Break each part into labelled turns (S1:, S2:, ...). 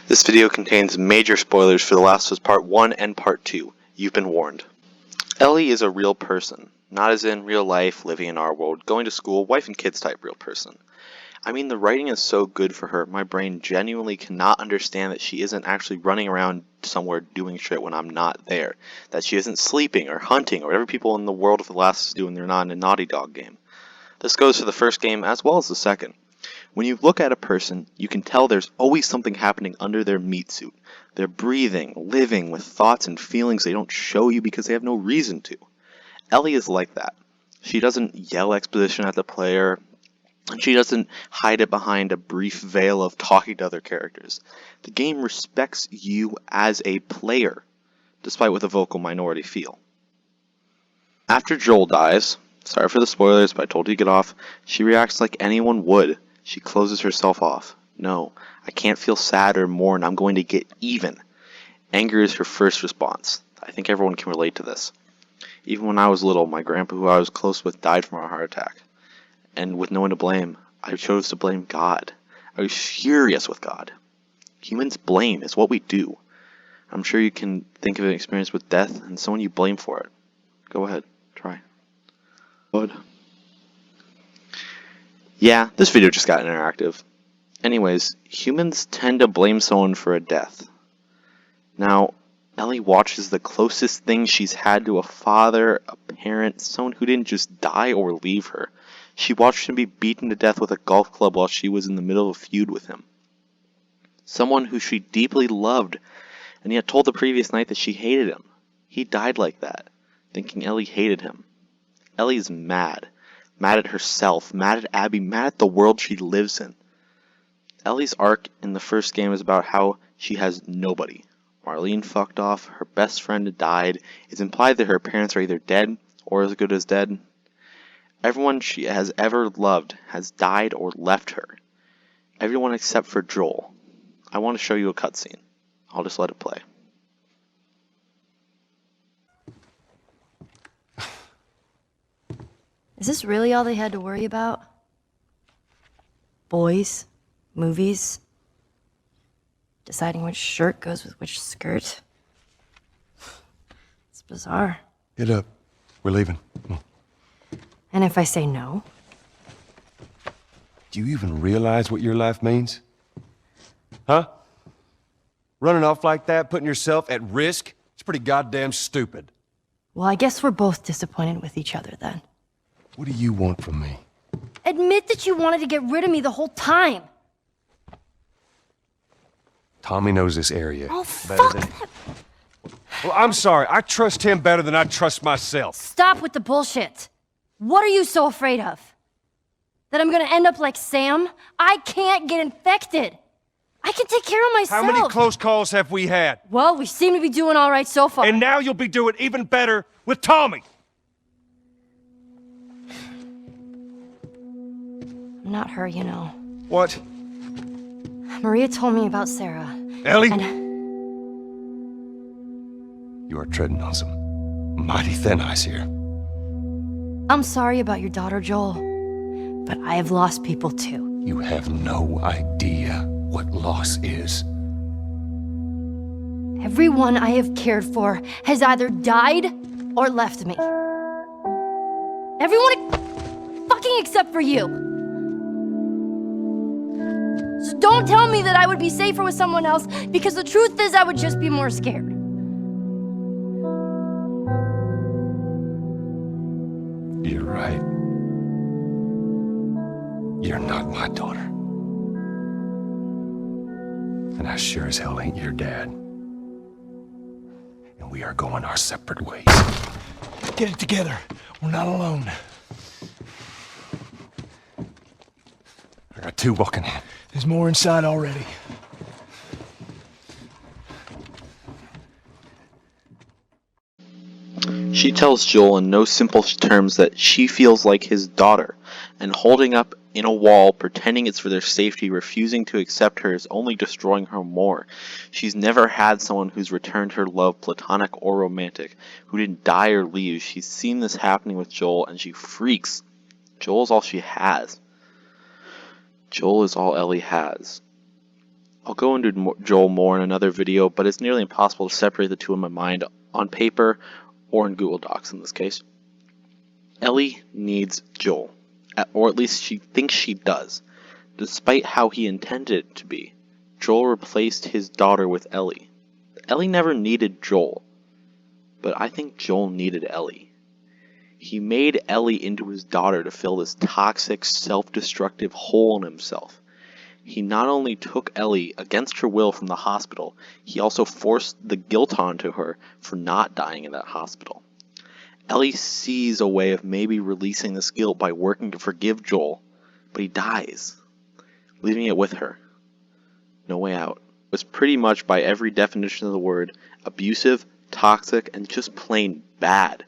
S1: This video contains major spoilers for The Last of Us Part 1 and Part 2. You've been warned. Ellie is a real person, not as in real life, living in our world, going to school, wife and kids type real person. I mean, the writing is so good for her, my brain genuinely cannot understand that she isn't actually running around somewhere doing shit when I'm not there. That she isn't sleeping or hunting or whatever people in the world of The Last of Us do when they're not in a Naughty Dog game. This goes for the first game as well as the second. When you look at a person, you can tell there's always something happening under their meat suit. They're breathing, living with thoughts and feelings they don't show you because they have no reason to. Ellie is like that. She doesn't yell exposition at the player, and she doesn't hide it behind a brief veil of talking to other characters. The game respects you as a player, despite what the vocal minority feel. After Joel dies, sorry for the spoilers, but I told you to get off, she reacts like anyone would. She closes herself off. No, I can't feel sad or mourn. I'm going to get even. Anger is her first response. I think everyone can relate to this. Even when I was little, my grandpa, who I was close with, died from a heart attack. And with no one to blame, I chose to blame God. I was furious with God. Humans blame is what we do. I'm sure you can think of an experience with death and someone you blame for it. Go ahead, try. Good. Yeah, this video just got interactive. Anyways, humans tend to blame someone for a death. Now, Ellie watches the closest thing she's had to a father, a parent, someone who didn't just die or leave her. She watched him be beaten to death with a golf club while she was in the middle of a feud with him. Someone who she deeply loved, and yet told the previous night that she hated him. He died like that, thinking Ellie hated him. Ellie's mad. Mad at herself, mad at Abby, mad at the world she lives in. Ellie's arc in the first game is about how she has nobody. Marlene fucked off, her best friend died, it's implied that her parents are either dead or as good as dead. Everyone she has ever loved has died or left her. Everyone except for Joel. I want to show you a cutscene. I'll just let it play.
S2: Is this really all they had to worry about? Boys, movies, deciding which shirt goes with which skirt. It's bizarre.
S3: Get up. We're leaving. Come on.
S2: And if I say no?
S3: Do you even realize what your life means? Huh? Running off like that, putting yourself at risk? It's pretty goddamn stupid.
S2: Well, I guess we're both disappointed with each other then.
S3: What do you want from me?
S2: Admit that you wanted to get rid of me the whole time.
S3: Tommy knows this area.
S2: Oh,
S3: better
S2: fuck
S3: than...
S2: that.
S3: Well, I'm sorry. I trust him better than I trust myself.
S2: Stop with the bullshit. What are you so afraid of? That I'm gonna end up like Sam? I can't get infected. I can take care of myself.
S3: How many close calls have we had?
S2: Well, we seem to be doing all right so far.
S3: And now you'll be doing even better with Tommy.
S2: I'm not her, you know.
S3: What?
S2: Maria told me about Sarah.
S3: Ellie?
S2: And
S3: You are treading on some mighty thin ice here.
S2: I'm sorry about your daughter, Joel. But I have lost people too.
S3: You have no idea what loss is.
S2: Everyone I have cared for has either died or left me. Everyone fucking except for you. So don't tell me that I would be safer with someone else, because the truth is I would just be more scared.
S3: You're right. You're not my daughter. And I sure as hell ain't your dad. And we are going our separate ways.
S4: Get it together. We're not alone.
S3: I got two walking in.
S4: There's more inside already.
S1: She tells Joel in no simple terms that she feels like his daughter, and holding up in a wall, pretending it's for their safety, refusing to accept her is only destroying her more. She's never had someone who's returned her love, platonic or romantic, who didn't die or leave. She's seen this happening with Joel, and she freaks. Joel's all she has. Joel is all Ellie has. I'll go into Joel more in another video, but it's nearly impossible to separate the two in my mind on paper or in Google Docs in this case. Ellie needs Joel, or at least she thinks she does, despite how he intended it to be. Joel replaced his daughter with Ellie. Ellie never needed Joel, but I think Joel needed Ellie. He made Ellie into his daughter to fill this toxic, self-destructive hole in himself. He not only took Ellie against her will from the hospital, he also forced the guilt onto her for not dying in that hospital. Ellie sees a way of maybe releasing this guilt by working to forgive Joel, but he dies, leaving it with her. No way out. It was pretty much, by every definition of the word, abusive, toxic, and just plain bad.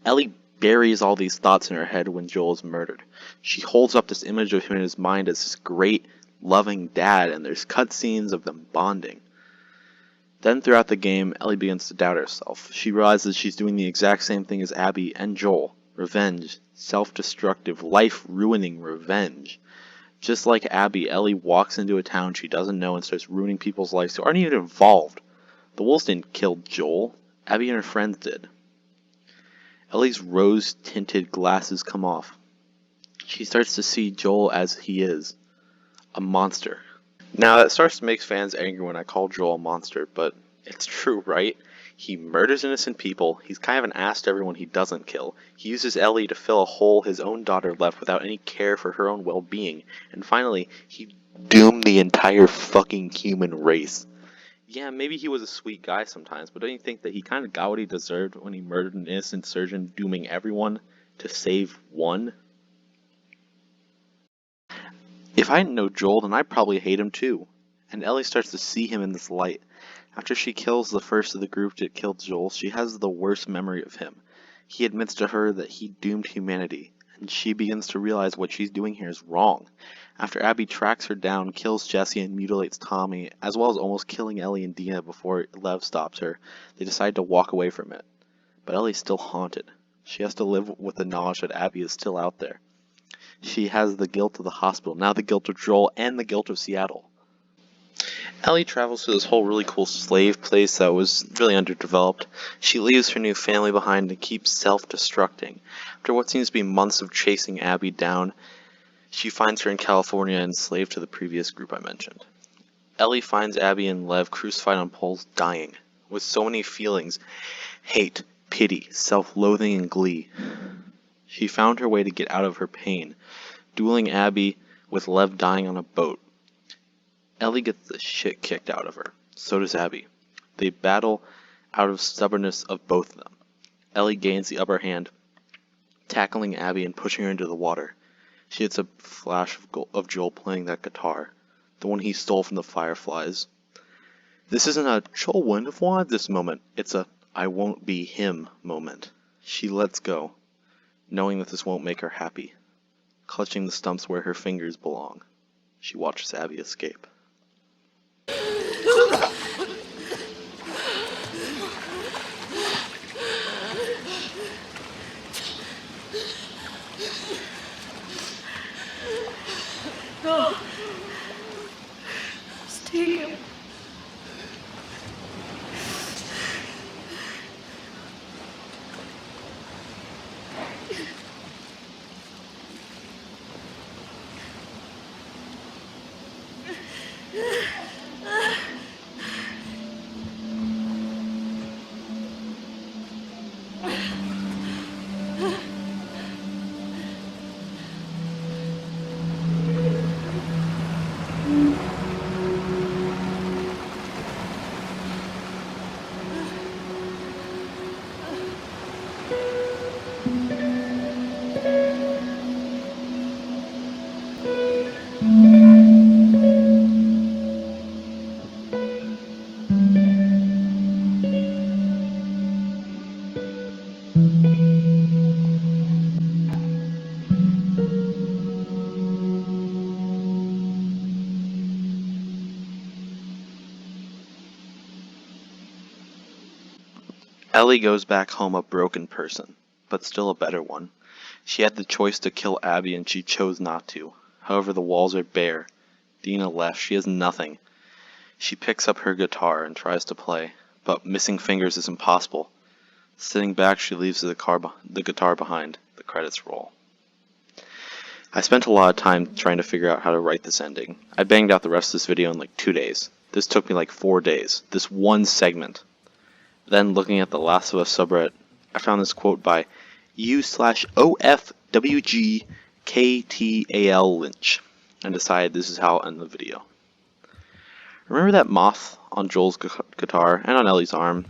S1: Ellie buries all these thoughts in her head when Joel is murdered. She holds up this image of him in his mind as this great, loving dad, and there's cutscenes of them bonding. Then throughout the game, Ellie begins to doubt herself. She realizes she's doing the exact same thing as Abby and Joel. Revenge. Self-destructive, life-ruining revenge. Just like Abby, Ellie walks into a town she doesn't know and starts ruining people's lives who aren't even involved. The wolves didn't kill Joel. Abby and her friends did. Ellie's rose-tinted glasses come off. She starts to see Joel as he is. A monster. Now that starts to make fans angry when I call Joel a monster, but it's true, right? He murders innocent people, he's kind of an ass to everyone he doesn't kill, he uses Ellie to fill a hole his own daughter left without any care for her own well-being, and finally, he doomed the entire fucking human race. Yeah, maybe he was a sweet guy sometimes, but don't you think that he kind of got what he deserved when he murdered an innocent surgeon, dooming everyone to save one? If I didn't know Joel, then I'd probably hate him too. And Ellie starts to see him in this light. After she kills the first of the group that killed Joel, she has the worst memory of him. He admits to her that he doomed humanity, and she begins to realize what she's doing here is wrong. After Abby tracks her down, kills Jesse, and mutilates Tommy, as well as almost killing Ellie and Dina before Lev stops her, they decide to walk away from it. But Ellie's still haunted. She has to live with the knowledge that Abby is still out there. She has the guilt of the hospital, now the guilt of Joel, and the guilt of Seattle. Ellie travels to this whole really cool slave place that was really underdeveloped. She leaves her new family behind and keeps self-destructing. After what seems to be months of chasing Abby down, she finds her in California enslaved to the previous group I mentioned. Ellie finds Abby and Lev crucified on poles, dying, with so many feelings: hate, pity, self-loathing, and glee. She found her way to get out of her pain, dueling Abby with Lev dying on a boat. Ellie gets the shit kicked out of her. So does Abby. They battle out of stubbornness of both of them. Ellie gains the upper hand, tackling Abby and pushing her into the water. She hits a flash of Joel playing that guitar, the one he stole from the Fireflies. This isn't a Joel wouldn't have wanted this moment. It's a I won't be him moment. She lets go, knowing that this won't make her happy. Clutching the stumps where her fingers belong, she watches Abby escape.
S2: No. Just take him.
S1: Ellie goes back home a broken person, but still a better one. She had the choice to kill Abby and she chose not to. However, the walls are bare. Dina left. She has nothing. She picks up her guitar and tries to play, but missing fingers is impossible. Sitting back, she leaves the guitar behind. The credits roll. I spent a lot of time trying to figure out how to write this ending. I banged out the rest of this video in like 2 days. This took me like 4 days. This one segment. Then, looking at the Last of Us subreddit, I found this quote by u/OFWGKTAL Lynch and decided this is how I'll end the video. Remember that moth on Joel's guitar and on Ellie's arm?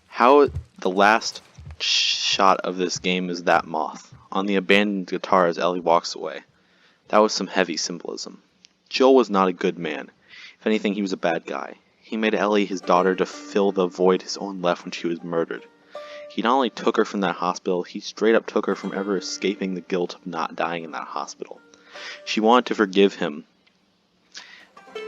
S1: How the last shot of this game is that moth on the abandoned guitar as Ellie walks away. That was some heavy symbolism. Joel was not a good man. If anything, he was a bad guy. He made Ellie his daughter to fill the void his own left when she was murdered. He not only took her from that hospital, he straight up took her from ever escaping the guilt of not dying in that hospital. She wanted to forgive him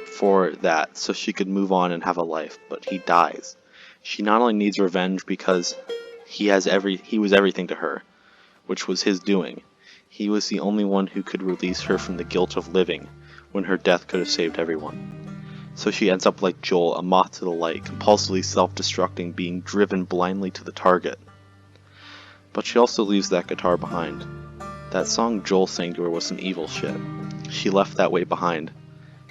S1: for that so she could move on and have a life, but he dies. She not only needs revenge because he was everything to her, which was his doing. He was the only one who could release her from the guilt of living when her death could have saved everyone. So she ends up like Joel, a moth to the light, compulsively self-destructing, being driven blindly to the target. But she also leaves that guitar behind. That song Joel sang to her was some evil shit. She left that way behind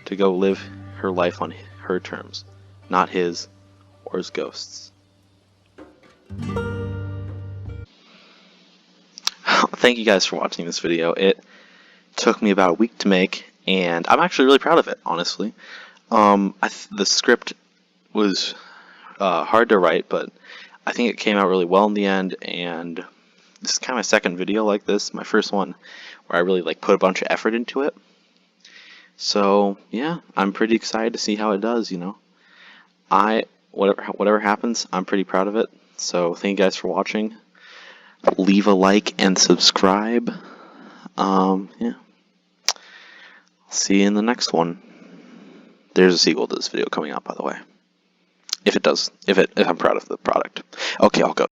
S1: to go live her life on her terms, not his or his ghost's. Thank you guys for watching this video. It took me about a week to make, and I'm actually really proud of it, honestly. The script was hard to write, but I think it came out really well in the end, and this is kind of my second video like this. My first one where I really put a bunch of effort into it. So yeah, I'm pretty excited to see how it does, you know. Whatever happens, I'm pretty proud of it. So thank you guys for watching. Leave a like and subscribe. Yeah. See you in the next one. There's a sequel to this video coming out, by the way. If I'm proud of the product. Okay, I'll go.